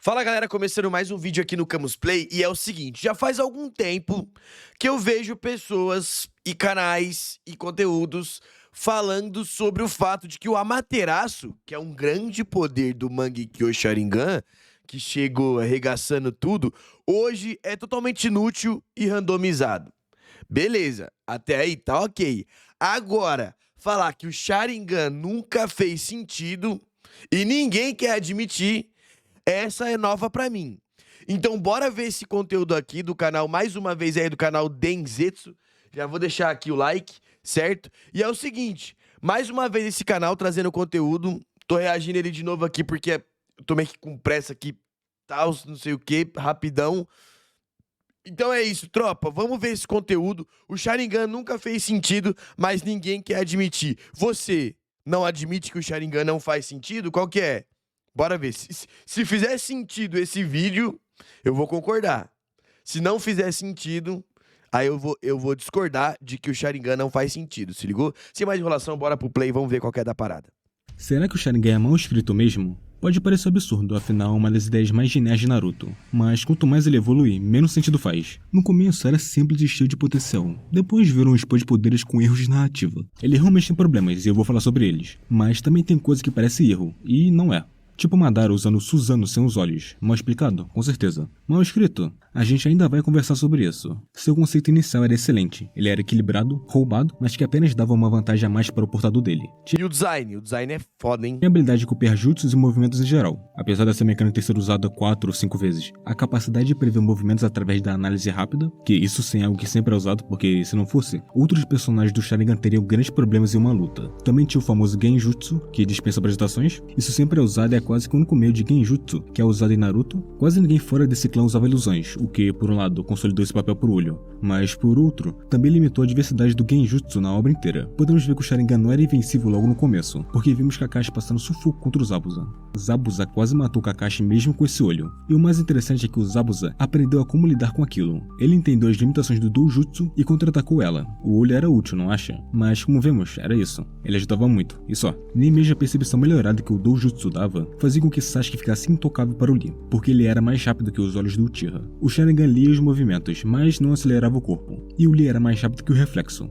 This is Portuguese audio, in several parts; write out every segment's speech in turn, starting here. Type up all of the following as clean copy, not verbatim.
Fala galera, começando mais um vídeo aqui no Camus Play e é o seguinte, já faz algum tempo que eu vejo pessoas e canais e conteúdos falando sobre o fato de que o Amaterasu, que é um grande poder do Mangekyo Sharingan, que chegou arregaçando tudo, hoje é totalmente inútil e randomizado. Beleza, até aí tá ok. Agora, falar que o Sharingan nunca fez sentido e ninguém quer admitir, essa é nova pra mim. Então bora ver esse conteúdo aqui do canal, mais uma vez aí do canal Denzetsu. Já vou deixar aqui o like, certo? E é o seguinte, mais uma vez esse canal trazendo conteúdo. Tô reagindo ele de novo aqui porque eu tô meio que com pressa aqui, tal, não sei o que, rapidão. Então é isso, tropa, vamos ver esse conteúdo. O Sharingan nunca fez sentido, mas ninguém quer admitir. Você não admite que o Sharingan não faz sentido? Qual que é? Bora ver. Se fizer sentido esse vídeo, eu vou concordar. Se não fizer sentido, aí eu vou discordar de que o Sharingan não faz sentido, se ligou? Sem mais enrolação, bora pro play e vamos ver qual que é da parada. Será que o Sharingan é mal escrito mesmo? Pode parecer absurdo, afinal é uma das ideias mais geniais de Naruto. Mas quanto mais ele evolui, menos sentido faz. No começo era simples e cheio de potencial. Depois viram um expor de poderes com erros de narrativa. Ele realmente tem problemas e eu vou falar sobre eles. Mas também tem coisa que parece erro, e não é. Tipo Madara usando Susanoo sem os olhos. Mal explicado? Com certeza. Mal escrito? A gente ainda vai conversar sobre isso. Seu conceito inicial era excelente. Ele era equilibrado, roubado, mas que apenas dava uma vantagem a mais para o portador dele. E o design? O design é foda, hein? Tinha a habilidade de copiar jutsus e movimentos em geral. Apesar dessa mecânica ter sido usada 4 ou 5 vezes, a capacidade de prever movimentos através da análise rápida, que isso sim é algo que sempre é usado, porque se não fosse, outros personagens do Sharingan teriam grandes problemas em uma luta. Também tinha o famoso Genjutsu, que dispensa apresentações. Isso sempre é usado e é quase que o único meio de Genjutsu que é usado em Naruto. Quase ninguém fora desse clã usava ilusões, o que, por um lado, consolidou esse papel por olho, mas, por outro, também limitou a diversidade do Genjutsu na obra inteira. Podemos ver que o Sharingan não era invencível logo no começo, porque vimos Kakashi passando sufoco contra o Zabuza. Zabuza quase matou Kakashi mesmo com esse olho, e o mais interessante é que o Zabuza aprendeu a como lidar com aquilo. Ele entendeu as limitações do Doujutsu e contra-atacou ela. O olho era útil, não acha? Mas, como vemos, era isso. Ele ajudava muito, e só. Nem mesmo a percepção melhorada que o Doujutsu dava fazia com que Sasuke ficasse intocável para o Lee, porque ele era mais rápido que os olhos do Uchiha. O Sharingan lia os movimentos, mas não acelerava o corpo, e o Lee era mais rápido que o reflexo.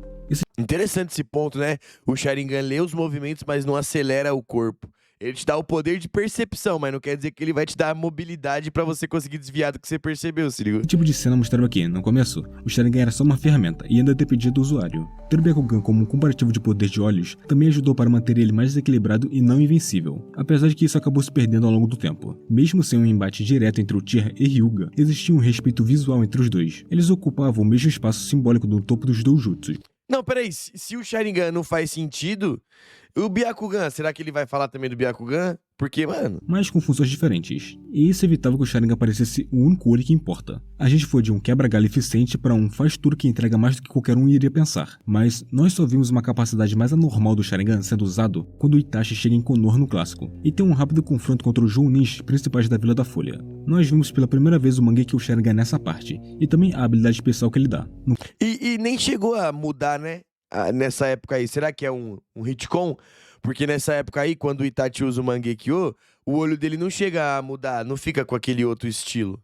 Interessante esse ponto, né? O Sharingan lê os movimentos, mas não acelera o corpo. Ele te dá o poder de percepção, mas não quer dizer que ele vai te dar a mobilidade pra você conseguir desviar do que você percebeu, se ligou? O tipo de cena mostrado aqui, no começo, o Sharingan era só uma ferramenta e ainda dependia do usuário. Ter o Byakugan como um comparativo de poder de olhos também ajudou para manter ele mais desequilibrado e não invencível, apesar de que isso acabou se perdendo ao longo do tempo. Mesmo sem um embate direto entre o Uchiha e Hyuga, existia um respeito visual entre os dois. Eles ocupavam o mesmo espaço simbólico no topo dos doujutsus. Não, peraí, se o Sharingan não faz sentido, o Byakugan, será que ele vai falar também do Byakugan? Porque, mano... Mas com funções diferentes. E isso evitava que o Sharingan parecesse o único olho que importa. A gente foi de um quebra-galho eficiente para um faz tudo que entrega mais do que qualquer um iria pensar. Mas nós só vimos uma capacidade mais anormal do Sharingan sendo usado quando o Itachi chega em Konoha no clássico, e tem um rápido confronto contra os Jounins principais da Vila da Folha. Nós vimos pela primeira vez o Mangekyo Sharingan nessa parte, e também a habilidade especial que ele dá. E nem chegou a mudar, né? Nessa época aí. Será que é um retcon? Porque nessa época aí, quando o Itachi usa o Mangekyo, o olho dele não chega a mudar, não fica com aquele outro estilo.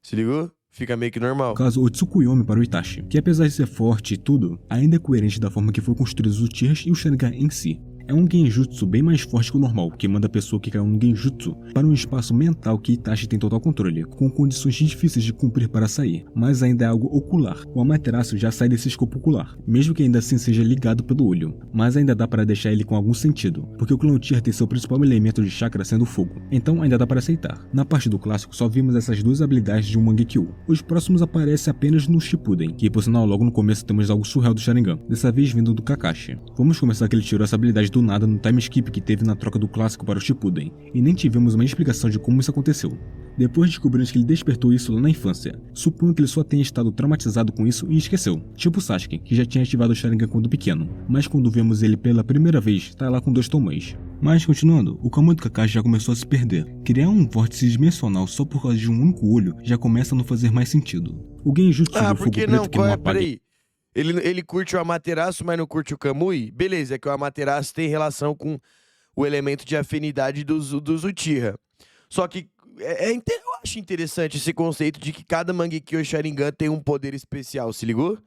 Se ligou? Fica meio que normal. No caso, o Tsukuyomi para o Itachi, que apesar de ser forte e tudo, ainda é coerente da forma que foi construído os Uchihas e o Sharingan em si. É um genjutsu bem mais forte que o normal, que manda a pessoa que caiu no genjutsu para um espaço mental que Itachi tem total controle, com condições difíceis de cumprir para sair, mas ainda é algo ocular. O Amaterasu já sai desse escopo ocular, mesmo que ainda assim seja ligado pelo olho, mas ainda dá para deixar ele com algum sentido, porque o clã Uchiha tem seu principal elemento de chakra sendo o fogo, então ainda dá para aceitar. Na parte do clássico só vimos essas duas habilidades de um Mangekyo. Os próximos aparecem apenas no Shippuden, que por sinal logo no começo temos algo surreal do Sharingan, dessa vez vindo do Kakashi. Vamos começar que ele tirou essa habilidade do nada no time skip que teve na troca do clássico para o Shippuden, e nem tivemos uma explicação de como isso aconteceu. Depois descobrimos que ele despertou isso lá na infância. Suponho que ele só tenha estado traumatizado com isso e esqueceu, tipo Sasuke, que já tinha ativado o Sharingan quando pequeno, mas quando vemos ele pela primeira vez, tá lá com 2 tomoes. Mas continuando, o Kamo do Kakashi já começou a se perder. Criar um vórtice dimensional só por causa de um único olho já começa a não fazer mais sentido. O Genjutsu do fogo preto que não apaga... Peraí. Ele curte o Amaterasu, mas não curte o Kamui? Beleza, é que o Amaterasu tem relação com o elemento de afinidade dos Uchiha. Só que eu acho interessante esse conceito de que cada Mangekyo Sharingan tem um poder especial, se ligou?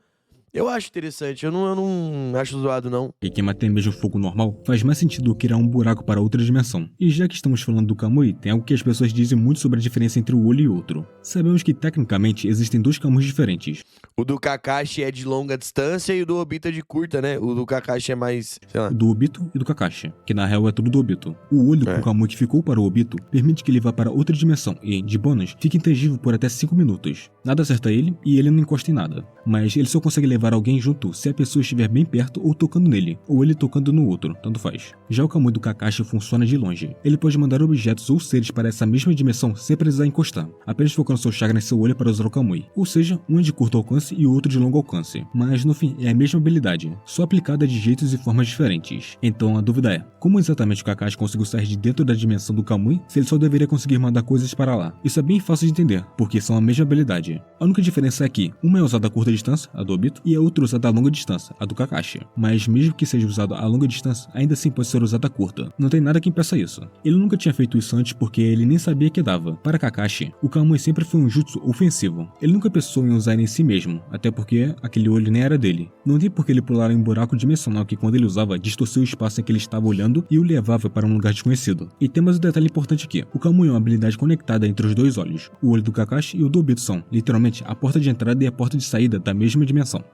Eu acho interessante, eu não acho zoado, não. E queimar até mesmo fogo normal faz mais sentido criar um buraco para outra dimensão. E já que estamos falando do Kamui, tem algo que as pessoas dizem muito sobre a diferença entre o olho e outro. Sabemos que tecnicamente existem dois Kamuis diferentes. O do Kakashi é de longa distância e o do Obito é de curta, né? O do Kakashi é mais, sei lá. O do Obito e do Kakashi, que na real é tudo do Obito. O olho com o Kamui que ficou para o Obito permite que ele vá para outra dimensão e, de bônus, fique intangível por até 5 minutos. Nada acerta ele e ele não encosta em nada. Mas ele só consegue levar alguém junto se a pessoa estiver bem perto ou tocando nele, ou ele tocando no outro, tanto faz. Já o Kamui do Kakashi funciona de longe. Ele pode mandar objetos ou seres para essa mesma dimensão sem precisar encostar, apenas focando seu chakra em seu olho para usar o Kamui. Ou seja, um é de curto alcance e o outro de longo alcance. Mas no fim, é a mesma habilidade, só aplicada de jeitos e formas diferentes. Então a dúvida é, como exatamente o Kakashi conseguiu sair de dentro da dimensão do Kamui se ele só deveria conseguir mandar coisas para lá? Isso é bem fácil de entender, porque são a mesma habilidade. A única diferença é que uma é usada a curta distância, a do Obito, e a outra usada a longa distância, a do Kakashi. Mas mesmo que seja usada a longa distância, ainda assim pode ser usada a curta. Não tem nada que impeça isso. Ele nunca tinha feito isso antes porque ele nem sabia que dava. Para Kakashi, o Kamui sempre foi um jutsu ofensivo. Ele nunca pensou em usar em si mesmo, até porque aquele olho nem era dele. Não tem por que ele pular em um buraco dimensional que quando ele usava, distorcia o espaço em que ele estava olhando e o levava para um lugar desconhecido. E tem mais um detalhe importante aqui. O Kamui é uma habilidade conectada entre os dois olhos. O olho do Kakashi e o do Obito são, literalmente, a porta de entrada e a porta de saída da mesma dimensão.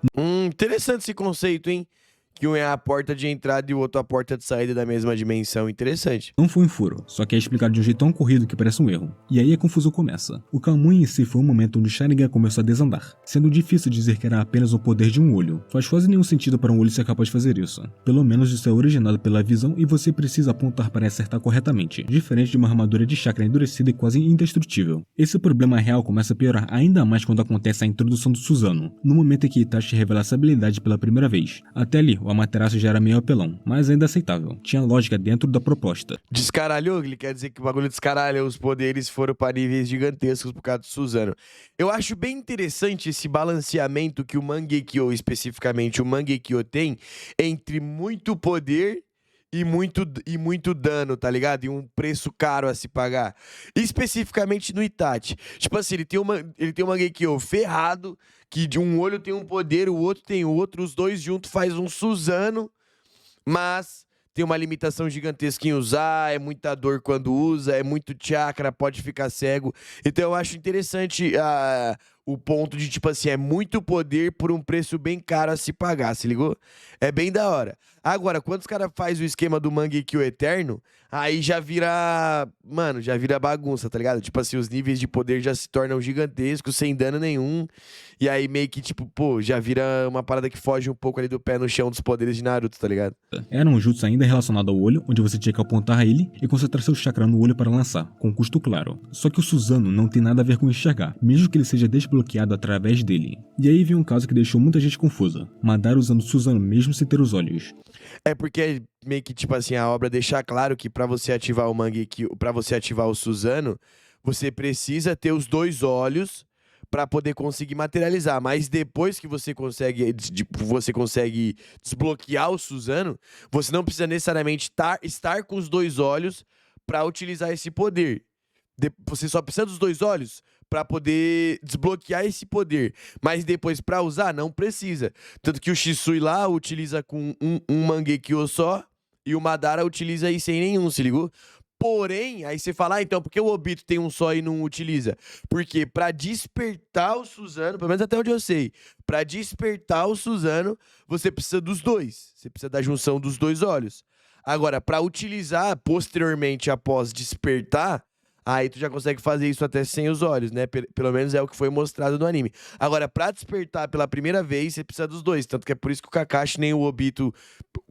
Interessante esse conceito, hein? Que um é a porta de entrada e o outro a porta de saída da mesma dimensão. Interessante. Não foi um furo, só que é explicado de um jeito tão corrido que parece um erro. E aí a confusão começa. O Kamui em si foi um momento onde o Sharingan começou a desandar, sendo difícil dizer que era apenas o poder de um olho. Faz quase nenhum sentido para um olho ser capaz de fazer isso. Pelo menos isso é originado pela visão e você precisa apontar para acertar corretamente, diferente de uma armadura de chakra endurecida e quase indestrutível. Esse problema real começa a piorar ainda mais quando acontece a introdução do Susanoo, no momento em que Itachi revela essa habilidade pela primeira vez. Até ali, o Amaterasu já era meio apelão, mas ainda aceitável. Tinha lógica dentro da proposta. Descaralhou? Ele quer dizer que o bagulho descaralha, os poderes foram para níveis gigantescos por causa do Susanoo. Eu acho bem interessante esse balanceamento que o Mangekyo, especificamente o Mangekyo, tem entre muito poder e muito dano, tá ligado? E um preço caro a se pagar. Especificamente no Itachi. Tipo assim, ele tem um Mangekyo ferrado, que de um olho tem um poder, o outro tem outro, os dois juntos faz um Susanoo, mas tem uma limitação gigantesca em usar, é muita dor quando usa, é muito chakra, pode ficar cego. Então eu acho interessante o ponto de, tipo assim, é muito poder por um preço bem caro a se pagar, se ligou? É bem da hora. Agora, quando os caras fazem o esquema do Mangekyo Eterno, aí já vira, mano, já vira bagunça, tá ligado? Tipo assim, os níveis de poder já se tornam gigantescos, sem dano nenhum. E aí meio que, tipo, pô, já vira uma parada que foge um pouco ali do pé no chão dos poderes de Naruto, tá ligado? Era um jutsu ainda relacionado ao olho, onde você tinha que apontar a ele e concentrar seu chakra no olho para lançar, com custo claro. Só que o Susanoo não tem nada a ver com enxergar, mesmo que ele seja desbloqueado através dele. E aí vem um caso que deixou muita gente confusa. Madara usando Susanoo mesmo sem ter os olhos. É porque meio que, tipo assim, a obra deixa claro que pra você ativar o Mangekyo, pra você ativar o Susanoo, você precisa ter os dois olhos pra poder conseguir materializar. Mas depois que você consegue desbloquear o Susanoo, você não precisa necessariamente estar com os dois olhos pra utilizar esse poder. Você só precisa dos dois olhos pra poder desbloquear esse poder. Mas depois, pra usar, não precisa. Tanto que o Shisui lá utiliza com um Mangekyo só e o Madara utiliza aí sem nenhum, se ligou? Porém, aí você fala, então, por que o Obito tem um só e não utiliza? Porque pra despertar o Susanoo, pelo menos até onde eu sei, pra despertar o Susanoo, você precisa dos dois. Você precisa da junção dos dois olhos. Agora, pra utilizar posteriormente após despertar, aí tu já consegue fazer isso até sem os olhos, né? Pelo menos é o que foi mostrado no anime. Agora, pra despertar pela primeira vez, você precisa dos dois. Tanto que é por isso que o Kakashi nem o Obito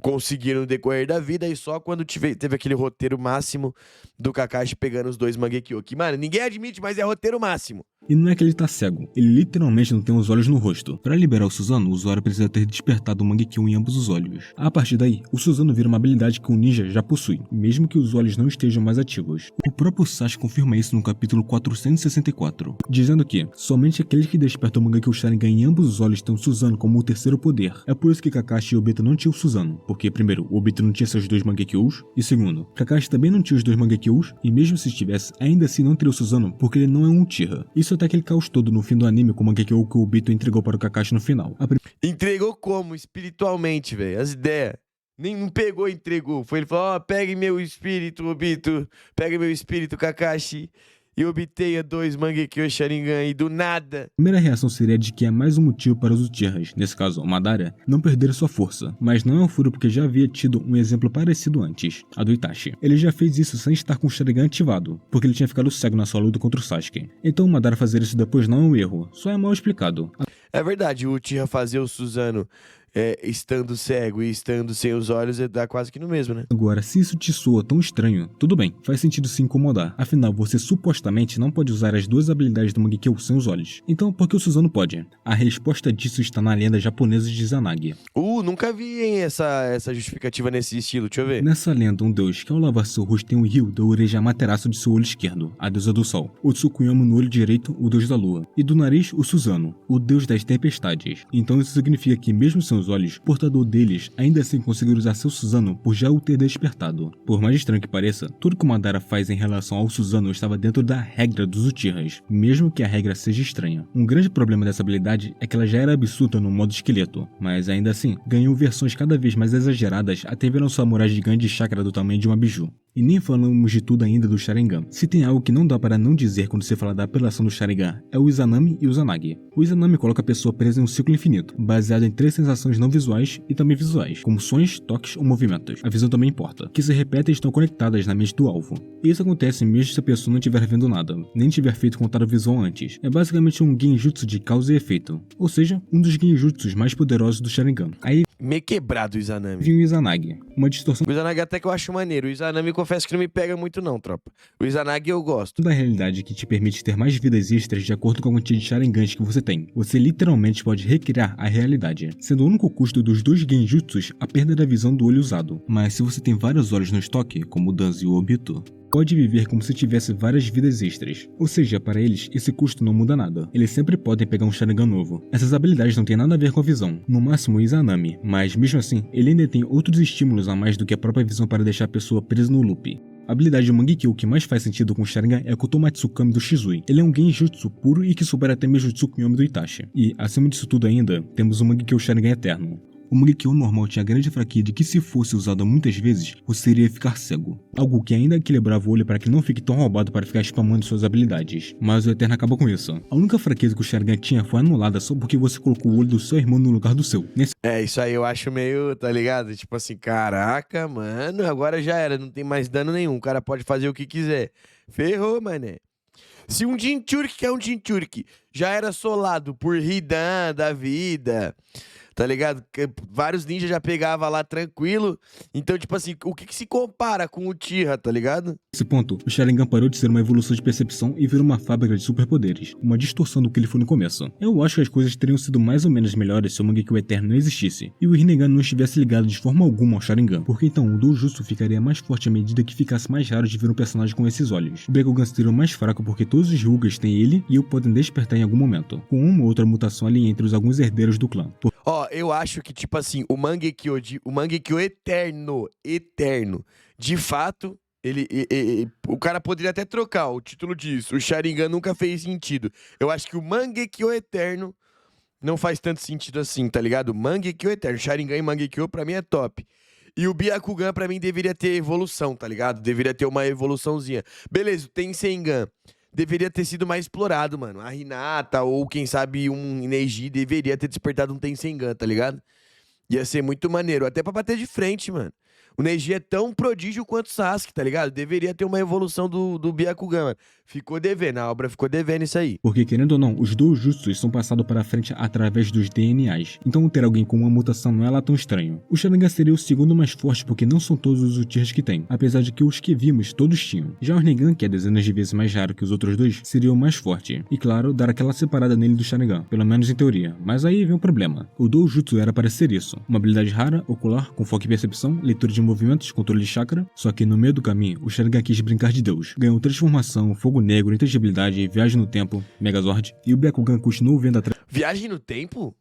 conseguiram no decorrer da vida. E só quando teve aquele roteiro máximo do Kakashi pegando os dois Mangekyo. Que, mano, ninguém admite, mas é roteiro máximo. E não é que ele tá cego, ele literalmente não tem os olhos no rosto. Para liberar o Susanoo, o usuário precisa ter despertado o Mangekyo em ambos os olhos. A partir daí, o Susanoo vira uma habilidade que o ninja já possui, mesmo que os olhos não estejam mais ativos. O próprio Sasuke confirma isso no capítulo 464, dizendo que somente aqueles que despertam o Mangekyo Sharingan em ambos os olhos têm o Susanoo como o terceiro poder. É por isso que Kakashi e Obito não tinham o Susanoo, porque primeiro, o Obito não tinha seus dois Mangekyous, e segundo, Kakashi também não tinha os dois Mangekyous, e mesmo se estivesse, ainda assim não teria o Susanoo, porque ele não é um Uchiha. Isso até aquele caos todo no fim do anime com o Mangekyo que o Obito entregou para o Kakashi no final. Entregou como? Espiritualmente, velho. As ideias. Nem não pegou e entregou. Foi ele falou, ó, pegue meu espírito, Obito. Pegue meu espírito, Kakashi. E obtenha 2 Mangekyo Sharingan e do nada. A primeira reação seria de que é mais um motivo para os Uchihas, nesse caso o Madara, não perder sua força. Mas não é um furo porque já havia tido um exemplo parecido antes, a do Itachi. Ele já fez isso sem estar com o Sharingan ativado, porque ele tinha ficado cego na sua luta contra o Sasuke. Então o Madara fazer isso depois não é um erro, só é mal explicado. É verdade, o Uchiha fazer o Susanoo estando cego e estando sem os olhos dá quase que no mesmo, né? Agora, se isso te soa tão estranho, tudo bem, faz sentido se incomodar. Afinal, você supostamente não pode usar as duas habilidades do Mangekyo sem os olhos. Então, por que o Susanoo pode? A resposta disso está na lenda japonesa de Izanagi. Nunca vi, hein, essa justificativa nesse estilo, deixa eu ver. Nessa lenda, um deus que ao lavar seu rosto tem um rio da orelha Amaterasu de seu olho esquerdo, a deusa do sol. O Tsukuyomi no olho direito, o deus da lua. E do nariz, o Susanoo, o deus das tempestades. Então isso significa que mesmo sem os olhos, o portador deles ainda assim conseguir usar seu Susanoo por já o ter despertado. Por mais estranho que pareça, tudo que o Madara faz em relação ao Susanoo estava dentro da regra dos Uchihas, mesmo que a regra seja estranha. Um grande problema dessa habilidade é que ela já era absurda no modo esqueleto, mas ainda assim, ganhou versões cada vez mais exageradas até virar um samurai gigante de chakra do tamanho de uma biju. E nem falamos de tudo ainda do Sharingan. Se tem algo que não dá para não dizer quando se fala da apelação do Sharingan, é o Izanami e o Izanagi. O Izanami coloca a pessoa presa em um ciclo infinito, baseado em 3 sensações não visuais e também visuais, como sons, toques ou movimentos. A visão também importa, que se repetem e estão conectadas na mente do alvo. E isso acontece mesmo se a pessoa não estiver vendo nada, nem tiver feito contato visual antes. É basicamente um genjutsu de causa e efeito, ou seja, um dos genjutsus mais poderosos do Sharingan. Aí meio quebrado o Izanami. vem o Izanagi, uma distorção O Izanagi até que eu acho maneiro. O Izanami confesso que não me pega muito não, tropa. O Izanagi eu gosto. da realidade que te permite ter mais vidas extras de acordo com a quantia de Sharingans que você tem. Você literalmente pode recriar a realidade, sendo o único custo dos dois genjutsus a perda da visão do olho usado. Mas se você tem vários olhos no estoque, como o Danzo e o Obito, pode viver como se tivesse várias vidas extras. Ou seja, para eles, esse custo não muda nada. Eles sempre podem pegar um Sharingan novo. Essas habilidades não têm nada a ver com a visão. No máximo o Izanami, mas mesmo assim, ele ainda tem outros estímulos a mais do que a própria visão para deixar a pessoa presa no loop. A habilidade do Mangekyo que mais faz sentido com o Sharingan é o Kotomatsukami do Shizui. Ele é um genjutsu puro e que supera até mesmo o Tsukuyomi do Itachi. E, acima disso tudo ainda, temos o Mangekyo Sharingan Eterno. O Mangekyo normal tinha a grande fraqueza de que se fosse usado muitas vezes, você iria ficar cego. Algo que ainda equilibrava o olho para que não fique tão roubado para ficar spamando suas habilidades. Mas o Eterno acabou com isso. A única fraqueza que o Sharingan tinha foi anulada só porque você colocou o olho do seu irmão no lugar do seu. Isso aí eu acho meio, tá ligado? Tipo assim, caraca, mano, agora já era, não tem mais dano nenhum. O cara pode fazer o que quiser. Ferrou, mané. Se um Jinchuriki, que é um Jinchuriki, já era solado por Hidan da vida, tá ligado? Vários ninjas já pegava lá tranquilo. Então, tipo assim, o que se compara com o Uchiha, tá ligado? Nesse ponto, o Sharingan parou de ser uma evolução de percepção e virou uma fábrica de superpoderes, uma distorção do que ele foi no começo. Eu acho que as coisas teriam sido mais ou menos melhores se o Mangekyo Eterno não existisse, e o Rinnegan não estivesse ligado de forma alguma ao Sharingan, porque então o Dojutsu ficaria mais forte à medida que ficasse mais raro de ver um personagem com esses olhos. O Bakugan seria mais fraco porque todos os Hyugas têm ele e o podem despertar em algum momento, com uma ou outra mutação ali entre alguns herdeiros do clã. Eu acho que, tipo assim, o Mangekyo Eterno, de fato, o cara poderia até trocar o título disso. O Sharingan nunca fez sentido. Eu acho que o Mangekyo Eterno não faz tanto sentido assim, tá ligado? Mangekyo Eterno, Sharingan e Mangekyo pra mim é top. E o Byakugan pra mim deveria ter evolução, tá ligado? Deveria ter uma evoluçãozinha. Beleza, o Tensengan deveria ter sido mais explorado, mano. A Hinata ou, quem sabe, um Neji deveria ter despertado um Tensengan, tá ligado? Ia ser muito maneiro. Até pra bater de frente, mano. O Neji é tão prodígio quanto o Sasuke, tá ligado? Deveria ter uma evolução do Byakugan, mano. Ficou devendo, a obra ficou devendo isso aí. Porque, querendo ou não, os doujutsus são passados para frente através dos DNAs. Então ter alguém com uma mutação não é lá tão estranho. O Sharingan seria o segundo mais forte porque não são todos os Uchihas que tem, apesar de que os que vimos todos tinham. Já o Rinnegan, que é dezenas de vezes mais raro que os outros dois, seria o mais forte. E claro, dar aquela separada nele do Sharingan, pelo menos em teoria. Mas aí vem um problema. O doujutsu era para ser isso. Uma habilidade rara, ocular, com foco em percepção, leitura de movimentos, controle de chakra. Só que no meio do caminho, o Sharingan quis brincar de Deus. Ganhou transformação, fogo negro, inteligibilidade, viagem no tempo, Megazord. E o Byakugan continuou vendo Viagem no tempo?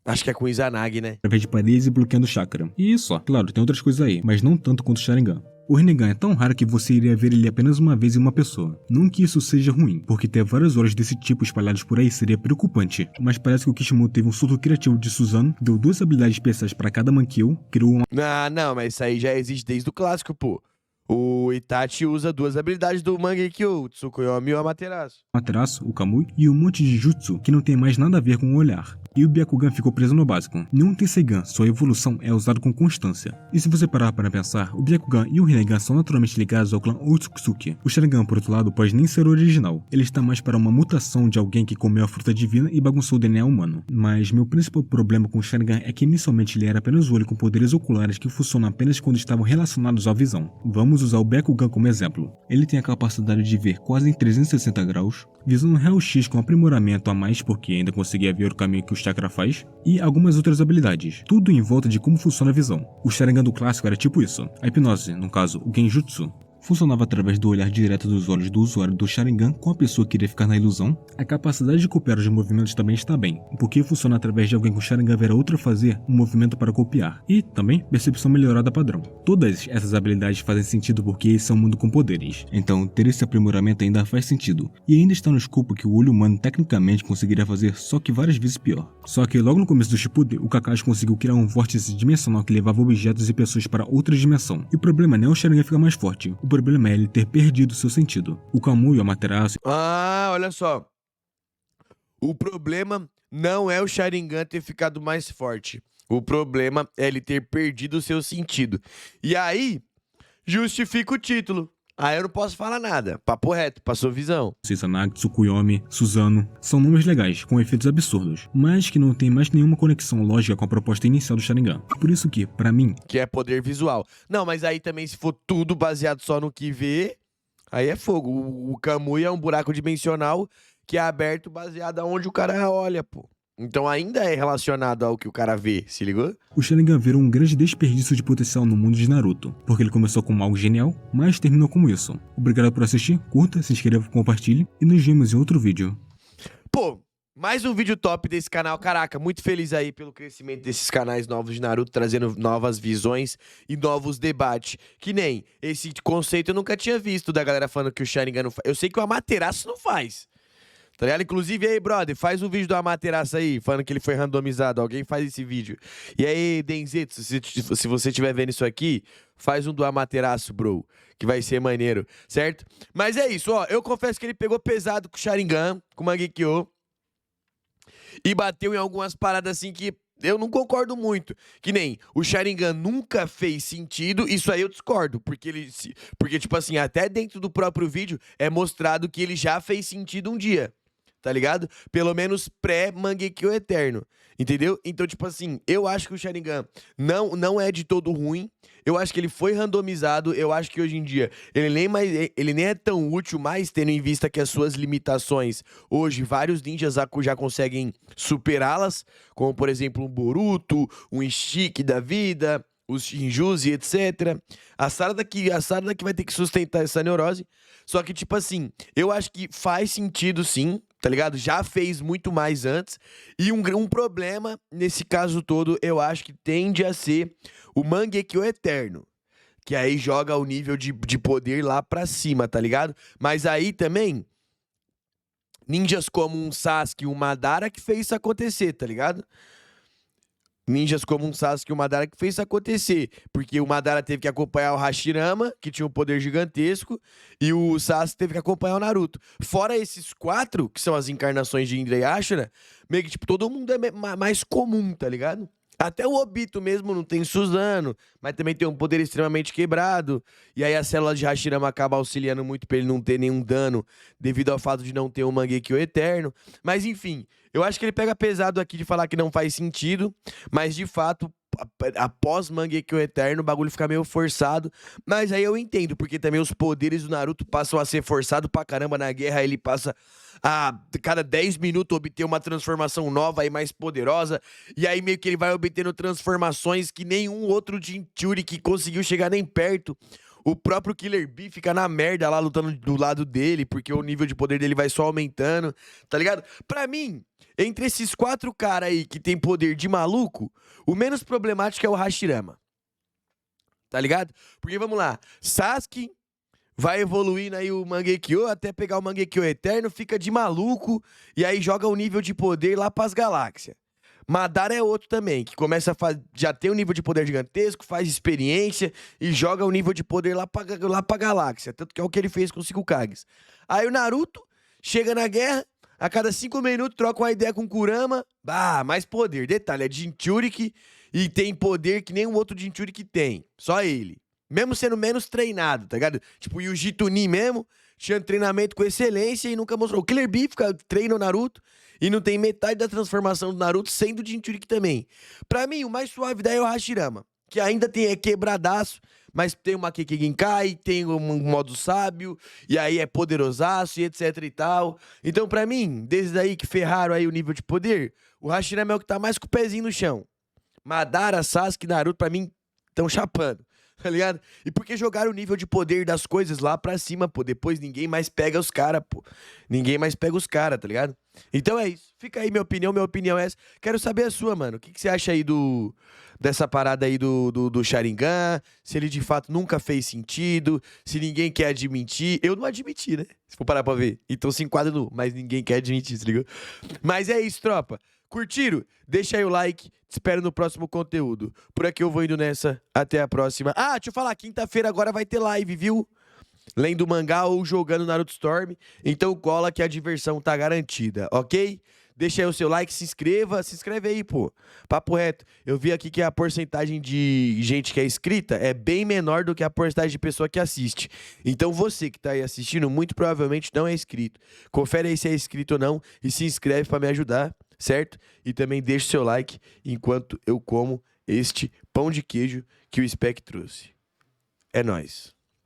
Acho que é com Izanagi, né? através de paredes e bloqueando chakra. E isso, ó, claro, tem outras coisas aí, mas não tanto quanto o Sharingan. O Rinnegan é tão raro que você iria ver ele apenas uma vez em uma pessoa. Não que isso seja ruim, porque ter várias horas desse tipo espalhadas por aí seria preocupante. Mas parece que o Kishimoto teve um surto criativo de Suzano, deu 2 habilidades especiais para cada Mankyo, criou um Ah, não, mas isso aí já existe desde o clássico, pô. O Itachi usa 2 habilidades do Mangekyo, o Tsukuyomi e o Amaterasu. Amaterasu, o Kamui e um monte de jutsu que não tem mais nada a ver com o olhar. E o Byakugan ficou preso no básico. Nenhum Tenseigan, sua evolução é usado com constância. E se você parar para pensar, o Byakugan e o Rinnegan são naturalmente ligados ao clã Otsutsuki. O Sharingan, por outro lado, pode nem ser original. Ele está mais para uma mutação de alguém que comeu a fruta divina e bagunçou o DNA humano. Mas meu principal problema com o Sharingan é que inicialmente ele era apenas o olho com poderes oculares que funcionam apenas quando estavam relacionados à visão. Vamos usar o Byakugan como exemplo. Ele tem a capacidade de ver quase em 360 graus, visão no raio-x com aprimoramento a mais porque ainda conseguia ver o caminho que o chakra faz, e algumas outras habilidades, tudo em volta de como funciona a visão. O Sharingan do clássico era tipo isso. A hipnose, no caso, o Genjutsu, funcionava através do olhar direto dos olhos do usuário do Sharingan com a pessoa que iria ficar na ilusão. A capacidade de copiar os movimentos também está bem, porque funciona através de alguém com Sharingan ver a outra fazer um movimento para copiar. E também percepção melhorada padrão. Todas essas habilidades fazem sentido porque esse é um mundo com poderes, então ter esse aprimoramento ainda faz sentido. E ainda está no escopo que o olho humano tecnicamente conseguiria fazer, só que várias vezes pior. Só que logo no começo do Shippuden, o Kakashi conseguiu criar um vórtice dimensional que levava objetos e pessoas para outra dimensão. E o problema não é o Sharingan ficar mais forte, o problema é ele ter perdido seu sentido. O Kamui e o Amaterasu... Ah, olha só. O problema não é o Sharingan ter ficado mais forte. O problema é ele ter perdido o seu sentido. E aí, justifica o título. Aí eu não posso falar nada. Papo reto, passou visão. Izanagi, Tsukuyomi, Suzano, são nomes legais, com efeitos absurdos, mas que não tem mais nenhuma conexão lógica com a proposta inicial do Sharingan. Por isso que, pra mim, Que é poder visual. Não, mas aí também se for tudo baseado só no que vê, aí é fogo. O Kamui é um buraco dimensional que é aberto baseado aonde o cara olha, pô. Então ainda é relacionado ao que o cara vê, se ligou? o Sharingan virou um grande desperdício de potencial no mundo de Naruto, porque ele começou como algo genial, mas terminou como isso. Obrigado por assistir, curta, se inscreva, compartilhe e nos vemos em outro vídeo. Pô, mais um vídeo top desse canal. Caraca, muito feliz aí pelo crescimento desses canais novos de Naruto, trazendo novas visões e novos debates. Que nem esse conceito eu nunca tinha visto da galera falando que o Sharingan não faz. Eu sei que o Amaterasu não faz. Tá ligado? Inclusive, aí, brother, faz um vídeo do Amaterasu aí, falando que ele foi randomizado. Alguém faz esse vídeo. E aí, Denzeto, se você estiver vendo isso aqui, faz um do Amaterasu, bro. Que vai ser maneiro, certo? Mas é isso, ó. Eu confesso que ele pegou pesado com o Sharingan, com o Mangekyo. E bateu em algumas paradas assim que eu não concordo muito. Que nem o Sharingan nunca fez sentido. Isso aí eu discordo. Porque, tipo assim, até dentro do próprio vídeo é mostrado que ele já fez sentido um dia. Tá ligado? Pelo menos pré-Mangekyo Eterno. Entendeu? Então, tipo assim, eu acho que o Sharingan não é de todo ruim. Eu acho que ele foi randomizado. Eu acho que hoje em dia ele nem é tão útil mais, tendo em vista que as suas limitações, hoje, vários ninjas já conseguem superá-las. Como, por exemplo, um Boruto, um Ishiki da vida, os Shinjuzi, etc. A Sarada que vai ter que sustentar essa neurose. Só que, tipo assim, eu acho que faz sentido sim, tá ligado? Já fez muito mais antes. E um problema, nesse caso todo, eu acho que tende a ser o Mangekyo Eterno. Que aí joga o nível de poder lá pra cima, tá ligado? Mas aí também, ninjas como um Sasuke e um Madara que fez isso acontecer, tá ligado? Ninjas como um Sasuke e o Madara que fez isso acontecer. Porque o Madara teve que acompanhar o Hashirama, que tinha um poder gigantesco, e o Sasuke teve que acompanhar o Naruto. Fora esses 4, que são as encarnações de Indra e Ashura, meio que, tipo, todo mundo é mais comum, tá ligado? Até o Obito mesmo não tem Suzano, mas também tem um poder extremamente quebrado. E aí a célula de Hashirama acaba auxiliando muito pra ele não ter nenhum dano devido ao fato de não ter um Mangekyo eterno. Mas enfim, eu acho que ele pega pesado aqui de falar que não faz sentido, mas de fato, após Mangekyo eterno, o bagulho fica meio forçado. Mas aí eu entendo, porque também os poderes do Naruto passam a ser forçados pra caramba na guerra, ele passa a cada 10 minutos obter uma transformação nova e mais poderosa. E aí meio que ele vai obtendo transformações que nenhum outro Jinchuriki conseguiu chegar nem perto. O próprio Killer Bee fica na merda lá lutando do lado dele, porque o nível de poder dele vai só aumentando, tá ligado? Pra mim, entre esses 4 caras aí que tem poder de maluco, o menos problemático é o Hashirama, tá ligado? Porque vamos lá, Sasuke vai evoluindo aí o Mangekyo até pegar o Mangekyo Eterno, fica de maluco e aí joga o nível de poder lá pras galáxias. Madara é outro também, que começa já tem um nível de poder gigantesco, faz experiência e joga o nível de poder lá pra galáxia. Tanto que é o que ele fez com os 5 Kages. Aí o Naruto chega na guerra, a cada 5 minutos troca uma ideia com o Kurama. Mais poder. Detalhe, é Jinchuriki e tem poder que nenhum outro Jinchuriki tem. Só ele. Mesmo sendo menos treinado, tá ligado? Tipo, o Yuji Tunin mesmo tinha treinamento com excelência e nunca mostrou. O Killer Bee treina o Naruto e não tem metade da transformação do Naruto, sendo o Jinchuriki também. Pra mim, o mais suave daí é o Hashirama, que ainda é quebradaço, mas tem uma Kekkei Genkai, tem um modo sábio, e aí é poderosaço e etc e tal. Então, pra mim, desde aí que ferraram aí o nível de poder, o Hashirama é o que tá mais com o pezinho no chão. Madara, Sasuke e Naruto, pra mim, estão chapando. Tá ligado? E porque jogaram o nível de poder das coisas lá pra cima, pô. Depois ninguém mais pega os caras, pô. Ninguém mais pega os caras, tá ligado? Então é isso. Fica aí minha opinião é essa. Quero saber a sua, mano. O que você acha aí dessa parada aí do Sharingan? Se ele de fato nunca fez sentido, se ninguém quer admitir. Eu não admiti, né? Se for parar pra ver. Então se enquadra no, mas ninguém quer admitir, tá ligado? Mas é isso, tropa. Curtiram? Deixa aí o like. Te espero no próximo conteúdo. Por aqui eu vou indo nessa. Até a próxima. Deixa eu falar. Quinta-feira agora vai ter live, viu? Lendo mangá ou jogando Naruto Storm. Então cola que a diversão tá garantida, ok? Deixa aí o seu like, se inscreve aí, pô. Papo reto. Eu vi aqui que a porcentagem de gente que é inscrita é bem menor do que a porcentagem de pessoa que assiste. Então você que tá aí assistindo, muito provavelmente não é inscrito. Confere aí se é inscrito ou não e se inscreve pra me ajudar, certo? E também deixa o seu like enquanto eu como este pão de queijo que o Spec trouxe. É nóis.